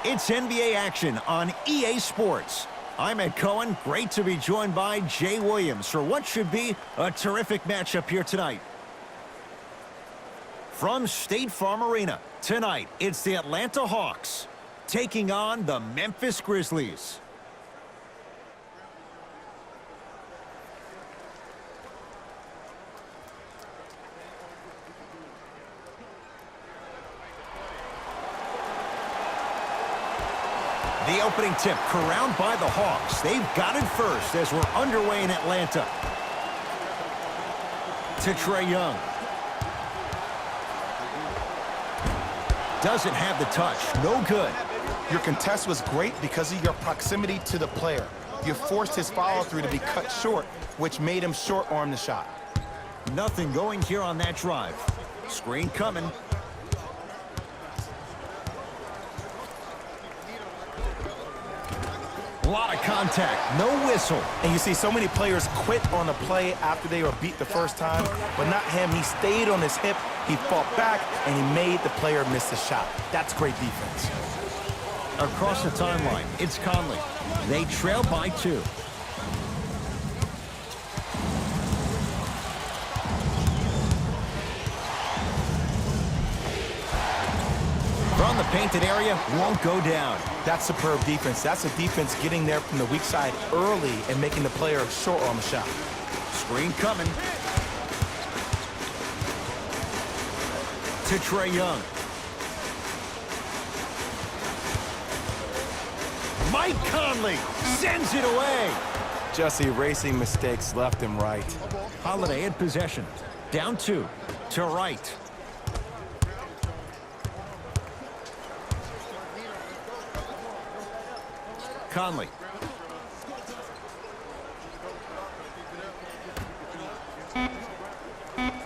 It's NBA action on EA Sports. I'm Ed Cohen. Great to be joined by Jay Williams for what should be a terrific matchup here tonight. From State Farm Arena, tonight it's the Atlanta Hawks taking on the Memphis Grizzlies. The opening tip corralled by the Hawks. They've got it first as we're underway in Atlanta. To Trae Young. Doesn't have the touch. No good. Your contest was great because of your proximity to the player. You forced his follow-through to be cut short, which made him short-arm the shot. Nothing going here on that drive. Screen coming. A lot of contact, no whistle. And you see so many players quit on a play after they were beat the first time, but not him. He stayed on his hip, he fought back, and he made the player miss the shot. That's great defense. Across the timeline, it's Conley. They trail by 2. From the painted area, won't go down. That's superb defense. That's a defense getting there from the weak side early and making the player short on the shot. Screen coming. To Trae Young. Mike Conley sends it away. Just erasing mistakes left and right. Holiday in possession. Down 2. To right. Conley.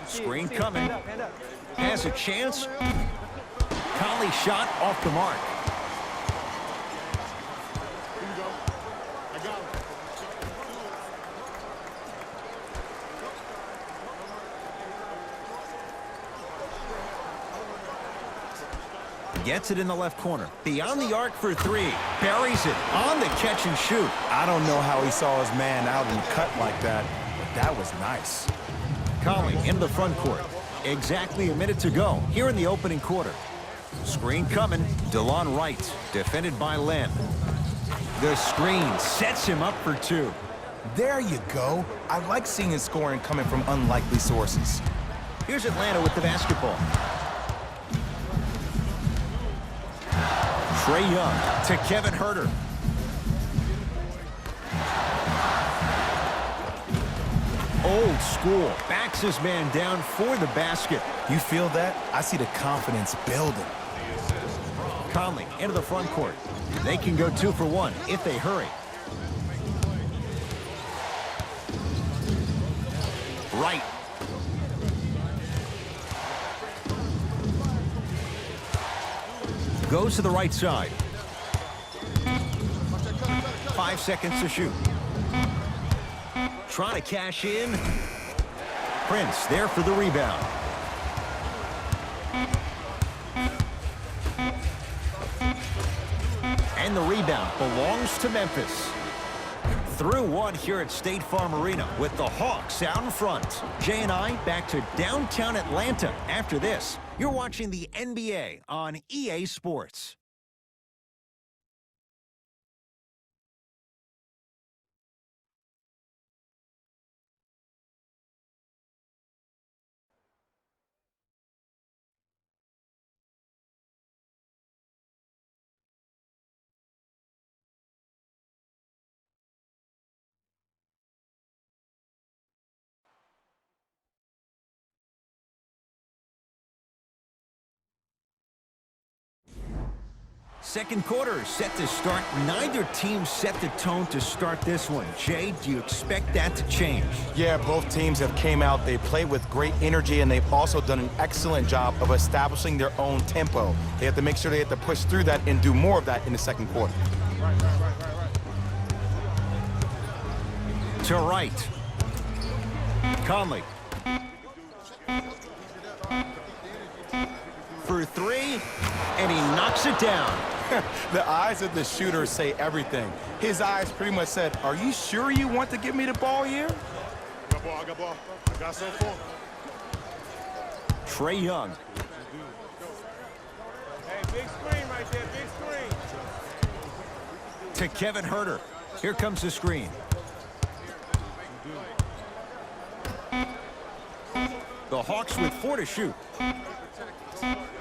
Screen coming. Has a chance. Conley shot off the mark. Gets it in the left corner. Beyond the arc for 3. Buries it on the catch and shoot. I don't know how he saw his man out and cut like that, but that was nice. Conley into the front court. Exactly a minute to go here in the opening quarter. Screen coming. DeLon Wright, defended by Len. The screen sets him up for 2. There you go. I like seeing his scoring coming from unlikely sources. Here's Atlanta with the basketball. Trae Young to Kevin Huerter. Old school. Backs his man down for the basket. You feel that? I see the confidence building. Conley into the front court. They can go 2 for 1 if they hurry. Right. Goes to the right side. 5 seconds to shoot. Trying to cash in. Prince there for the rebound. And the rebound belongs to Memphis. Through 1 here at State Farm Arena with the Hawks out in front. Jay and I back to downtown Atlanta after this. You're watching the NBA on EA Sports. Second quarter set to start. Neither team set the tone to start this one. Jay, do you expect that to change? Yeah, both teams have came out. They played with great energy, and they've also done an excellent job of establishing their own tempo. They have to make sure they have to push through that and do more of that in the second quarter. To right. Conley. For 3, and he knocks it down. The eyes of the shooter say everything. His eyes pretty much said, "Are you sure you want to give me the ball here?" I got ball. I got some for him. Trae Young. Hey, big screen right there, big screen. To Kevin Huerter. Here comes the screen. The Hawks with 4 to shoot.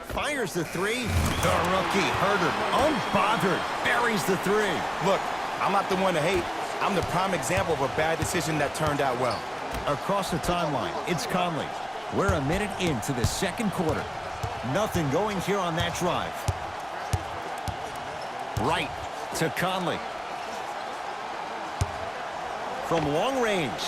Fires the 3. The rookie, Huerter, unbothered, buries the 3. Look, I'm not the one to hate. I'm the prime example of a bad decision that turned out well. Across the timeline, it's Conley. We're a minute into the second quarter. Nothing going here on that drive. Right to Conley. From long range.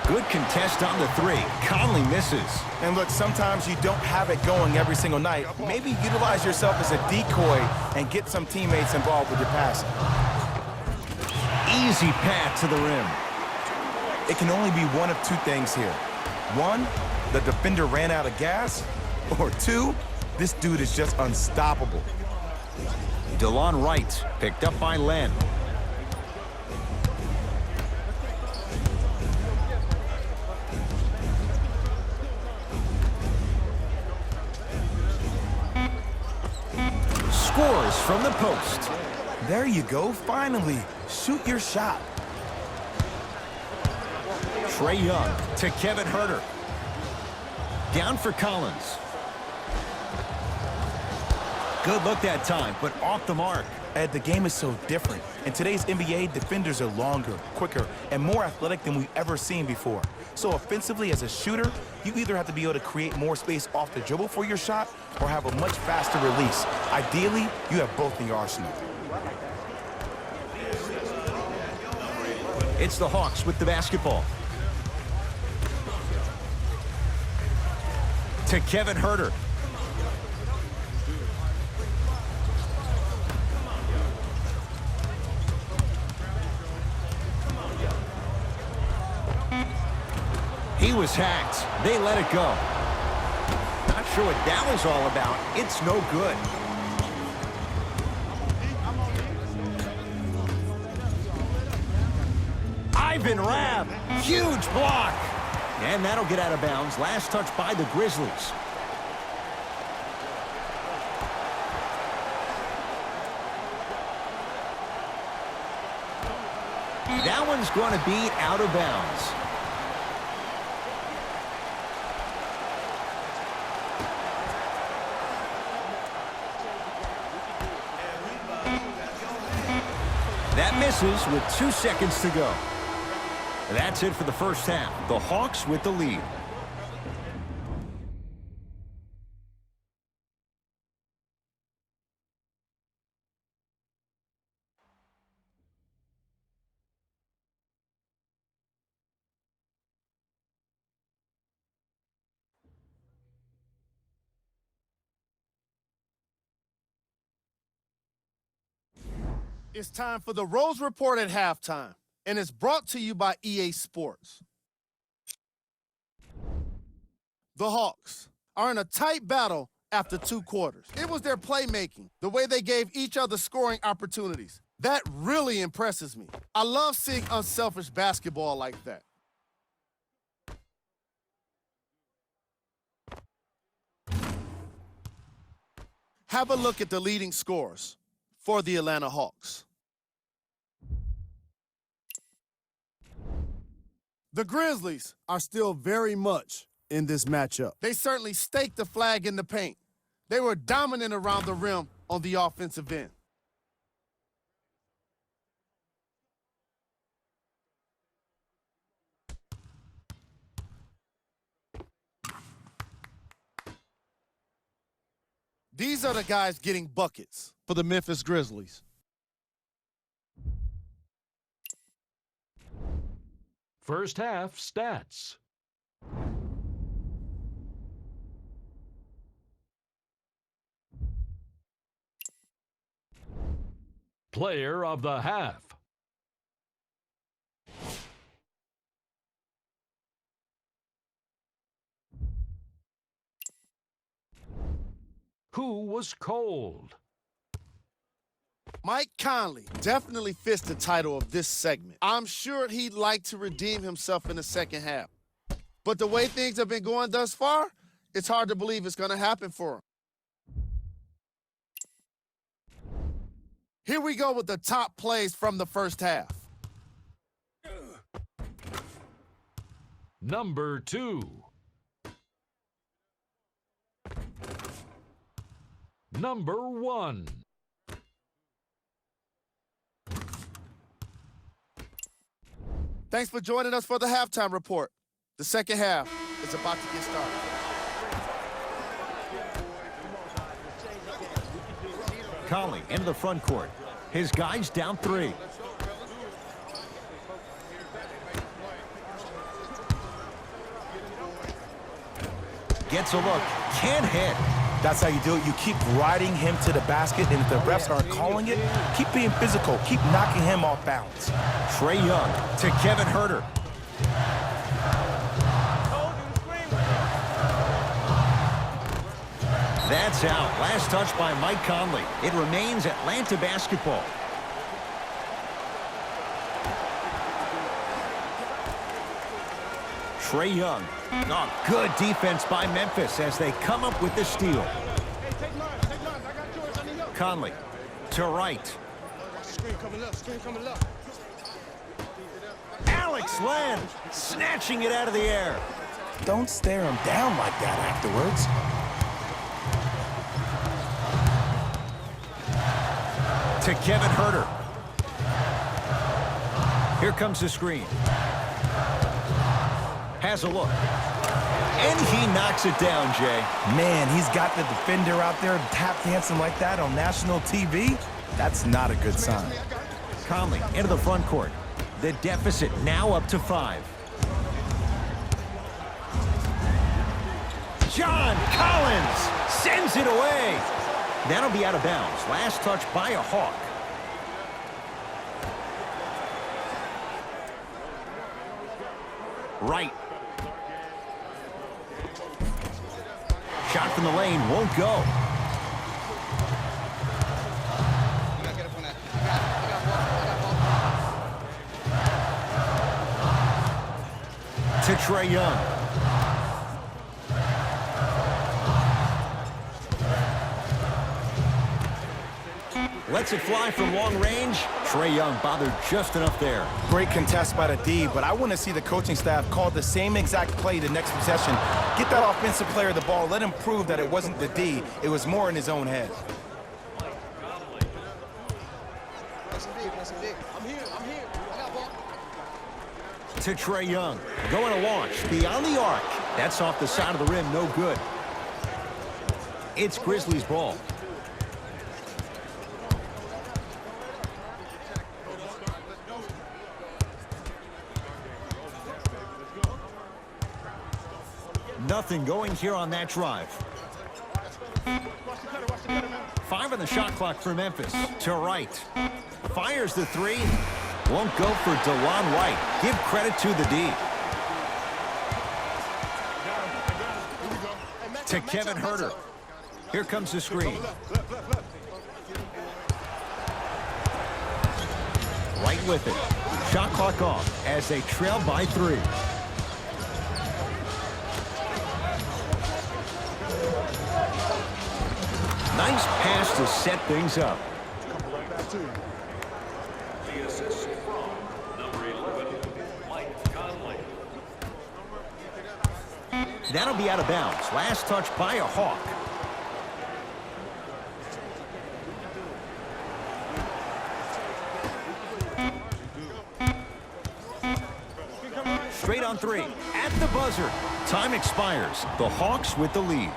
Good contest on the 3. Conley misses. And look, sometimes you don't have it going every single night. Maybe utilize yourself as a decoy and get some teammates involved with your passing. Easy path to the rim. It can only be one of 2 things here. 1, the defender ran out of gas. Or 2, this dude is just unstoppable. DeLon Wright picked up by Len. Scores from the post. There you go, finally. Shoot your shot. Trae Young to Kevin Huerter. Down for Collins. Good look that time, but off the mark. Ed, the game is so different. In today's NBA, defenders are longer, quicker, and more athletic than we've ever seen before. So offensively, as a shooter, you either have to be able to create more space off the dribble for your shot or have a much faster release. Ideally, you have both in your arsenal. It's the Hawks with the basketball. To Kevin Huerter. He was hacked. They let it go. Not sure what that was all about. It's no good. Ivan Rabb. Huge block. And that'll get out of bounds. Last touch by the Grizzlies. That one's going to be out of bounds. That misses with 2 seconds to go. That's it for the first half. The Hawks with the lead. It's time for the Rose Report at halftime, and it's brought to you by EA Sports. The Hawks are in a tight battle after 2 quarters. It was their playmaking, the way they gave each other scoring opportunities. That really impresses me. I love seeing unselfish basketball like that. Have a look at the leading scorers for the Atlanta Hawks. The Grizzlies are still very much in this matchup. They certainly staked the flag in the paint. They were dominant around the rim on the offensive end. These are the guys getting buckets for the Memphis Grizzlies. First half stats. Player of the half. Who was cold? Mike Conley definitely fits the title of this segment. I'm sure he'd like to redeem himself in the second half. But the way things have been going thus far, it's hard to believe it's going to happen for him. Here we go with the top plays from the first half. Number 2. Number 1. Thanks for joining us for the halftime report. The second half is about to get started. Conley into the front court. His guys down 3. Gets a look. Can't hit. That's how you do it. You keep riding him to the basket, and if the refs aren't calling it, keep being physical. Keep knocking him off balance. Trae Young to Kevin Huerter. That's out. Last touch by Mike Conley. It remains Atlanta basketball. Trae Young. Oh, good defense by Memphis as they come up with the steal. Conley to right. Alex Len snatching it out of the air. Don't stare him down like that afterwards. To Kevin Huerter. Here comes the screen. Has a look. And he knocks it down, Jay. Man, he's got the defender out there tap dancing like that on national TV. That's not a good sign. Conley into the front court. The deficit now up to 5. John Collins sends it away. That'll be out of bounds. Last touch by a Hawk. Right. Shot from the lane won't go. To Trae Young. Lets it fly from long range. Trae Young bothered just enough there. Great contest by the D, but I want to see the coaching staff call the same exact play the next possession. Get that offensive player the ball. Let him prove that it wasn't the D. It was more in his own head. To Trae Young. Going to launch beyond the arc. That's off the side of the rim. No good. It's Grizzlies ball. Nothing going here on that drive. 5 on the shot clock for Memphis. To right. Fires the 3. Won't go for DeLon Wright. Give credit to the D. To Kevin Huerter. Here comes the screen. Right with it. Shot clock off as they trail by 3. Nice pass to set things up. The assist from number 11, Mike Conley. That'll be out of bounds. Last touch by a Hawk. Straight on 3. At the buzzer. Time expires. The Hawks with the lead.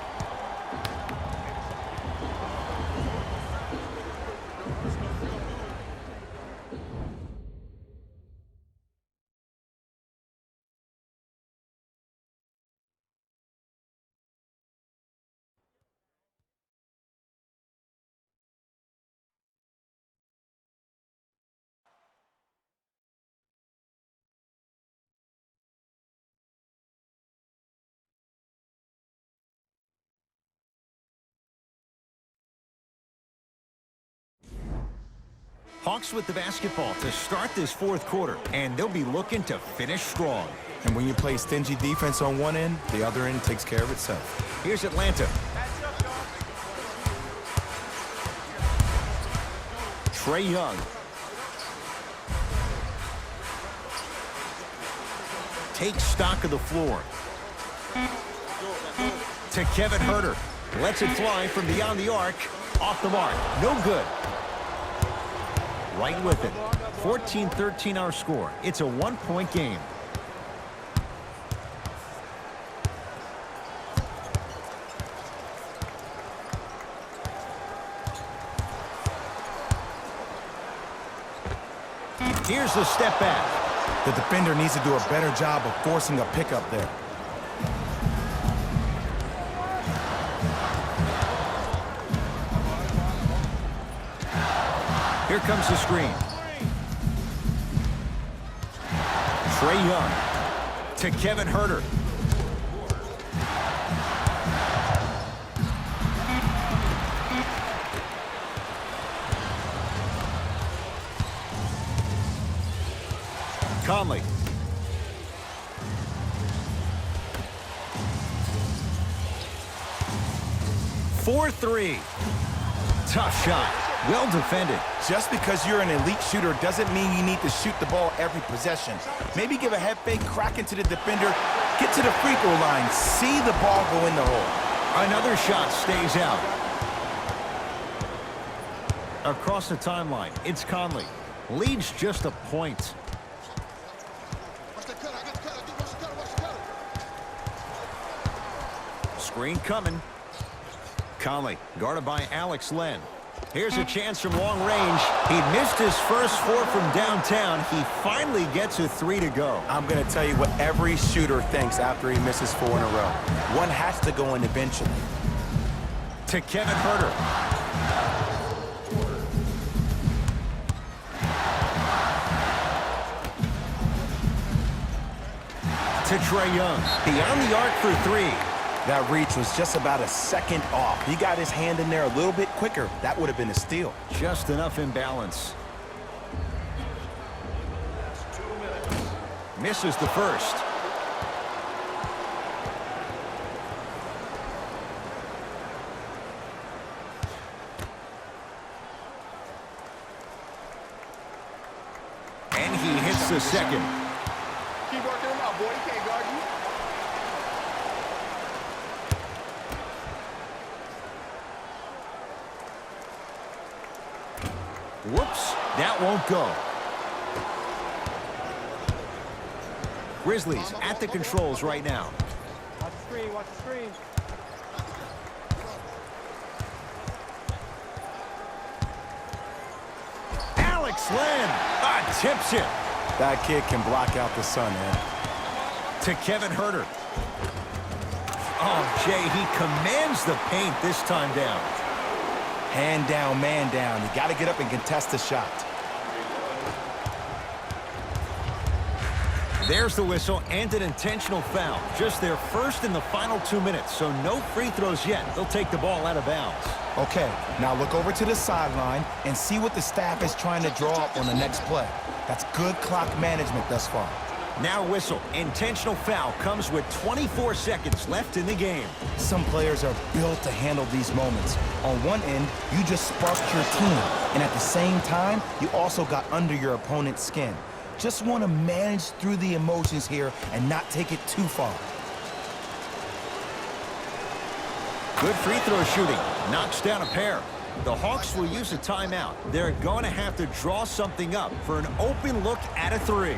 Hawks with the basketball to start this fourth quarter, and they'll be looking to finish strong. And when you play stingy defense on one end, the other end takes care of itself. Here's Atlanta. Trae Young. Takes stock of the floor. To Kevin Huerter. Lets it fly from beyond the arc. Off the mark. No good. Right with it. 14-13 our score. It's a one-point game. Here's the step back. The defender needs to do a better job of forcing a pickup there. Here comes the screen. Trae Young to Kevin Huerter. Conley. For three. Tough shot. Well defended. Just because you're an elite shooter doesn't mean you need to shoot the ball every possession. Maybe give a head fake, crack into the defender, get to the free throw line, see the ball go in the hole. Another shot stays out. Across the timeline, it's Conley. Leads just a point. Screen coming. Conley, guarded by Alex Len. Here's a chance from long range. He missed his first four from downtown. He finally gets a three to go. I'm going to tell you what every shooter thinks after he misses four in a row. One has to go in eventually. To Kevin Huerter. To Trae Young. Beyond the arc for three. That reach was just about a second off. He got his hand in there a little bit quicker. That would have been a steal. Just enough imbalance. Misses the first. And he hits the second. Keep working him out, boy. He can't guard you. Whoops, that won't go. Grizzlies at the controls right now. Watch the screen, watch the screen. Alex Len tips it. That kid can block out the sun, man. To Kevin Huerter. Oh, Jay, he commands the paint this time down. Hand down, man down. You got to get up and contest the shot. There's the whistle and an intentional foul. Just their first in the final 2 minutes, so no free throws yet. They'll take the ball out of bounds. Okay, now look over to the sideline and see what the staff is trying to draw up on the next play. That's good clock management thus far. Now whistle. Intentional foul comes with 24 seconds left in the game. Some players are built to handle these moments. On one end, you just sparked your team, and at the same time, you also got under your opponent's skin. Just want to manage through the emotions here and not take it too far. Good free throw shooting. Knocks down a pair. The Hawks will use a timeout. They're going to have to draw something up for an open look at a three.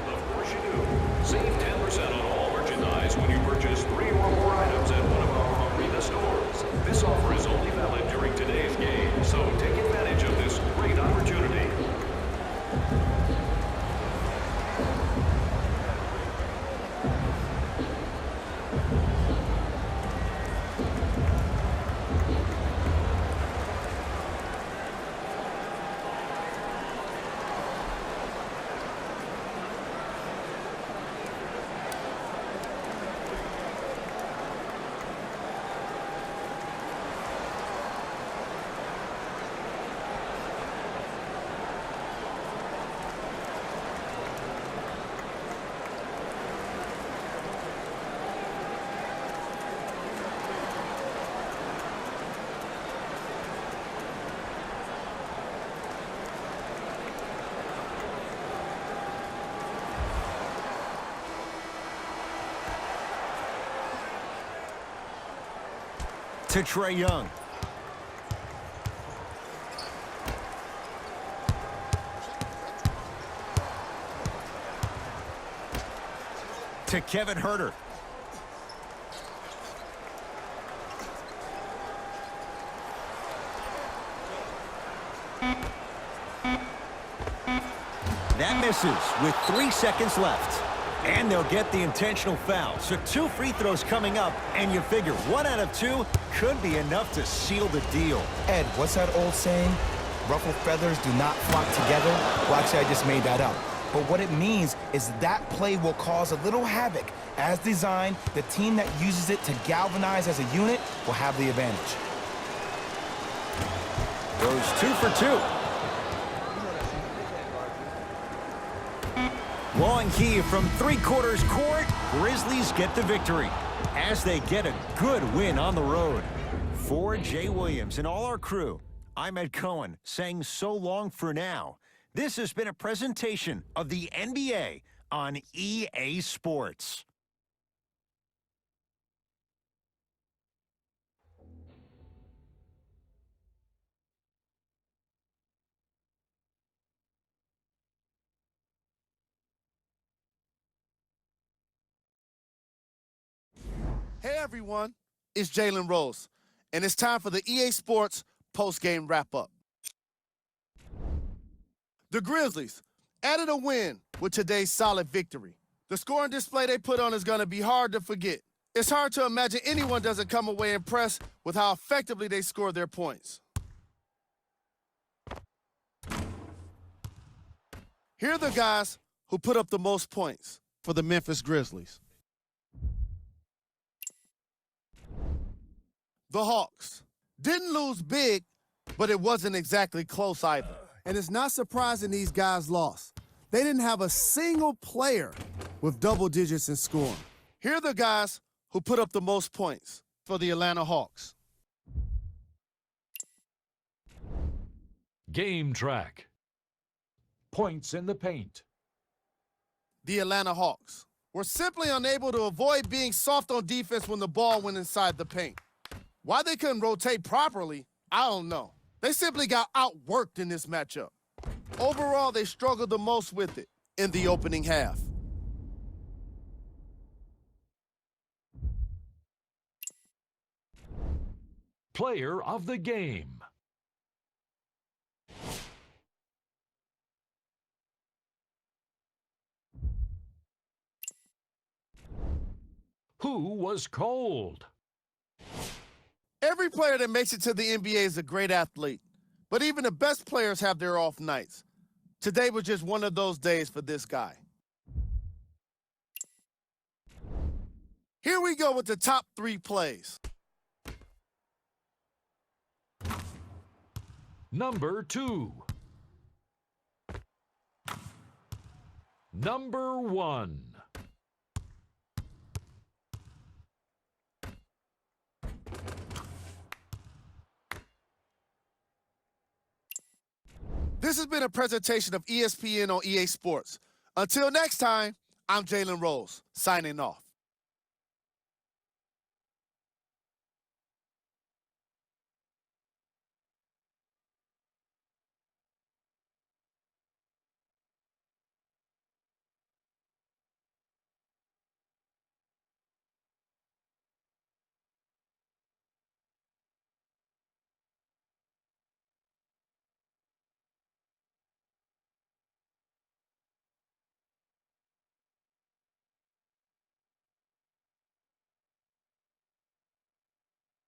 Of course you do. Save 10% on all merchandise when you purchase 3 or more items at one of our arena stores. This offer is only valid during today's game, so take advantage of this great opportunity. to Trae Young. To Kevin Huerter. That misses with 3 seconds left. And they'll get the intentional foul. So 2 free throws coming up, and you figure 1 out of 2 could be enough to seal the deal. Ed, what's that old saying? Ruffled feathers do not flock together? Well, actually, I just made that up. But what it means is that play will cause a little havoc. As designed, the team that uses it to galvanize as a unit will have the advantage. Goes 2 for 2. Long heave from 3/4 court. Grizzlies get the victory as they get a good win on the road. For Jay Williams and all our crew, I'm Ed Cohen saying so long for now. This has been a presentation of the NBA on EA Sports. Hey everyone, it's Jalen Rose, and it's time for the EA Sports post-game wrap-up. The Grizzlies added a win with today's solid victory. The scoring display they put on is going to be hard to forget. It's hard to imagine anyone doesn't come away impressed with how effectively they scored their points. Here are the guys who put up the most points for the Memphis Grizzlies. The Hawks didn't lose big, but it wasn't exactly close either. And it's not surprising these guys lost. They didn't have a single player with double digits in scoring. Here are the guys who put up the most points for the Atlanta Hawks. Game track. Points in the paint. The Atlanta Hawks were simply unable to avoid being soft on defense when the ball went inside the paint. Why they couldn't rotate properly, I don't know. They simply got outworked in this matchup. Overall, they struggled the most with it in the opening half. Player of the game. Who was cold? Every player that makes it to the NBA is a great athlete, but even the best players have their off nights. Today was just one of those days for this guy. Here we go with the top 3 plays. Number 2. Number 1. This has been a presentation of ESPN on EA Sports. Until next time, I'm Jalen Rose, signing off.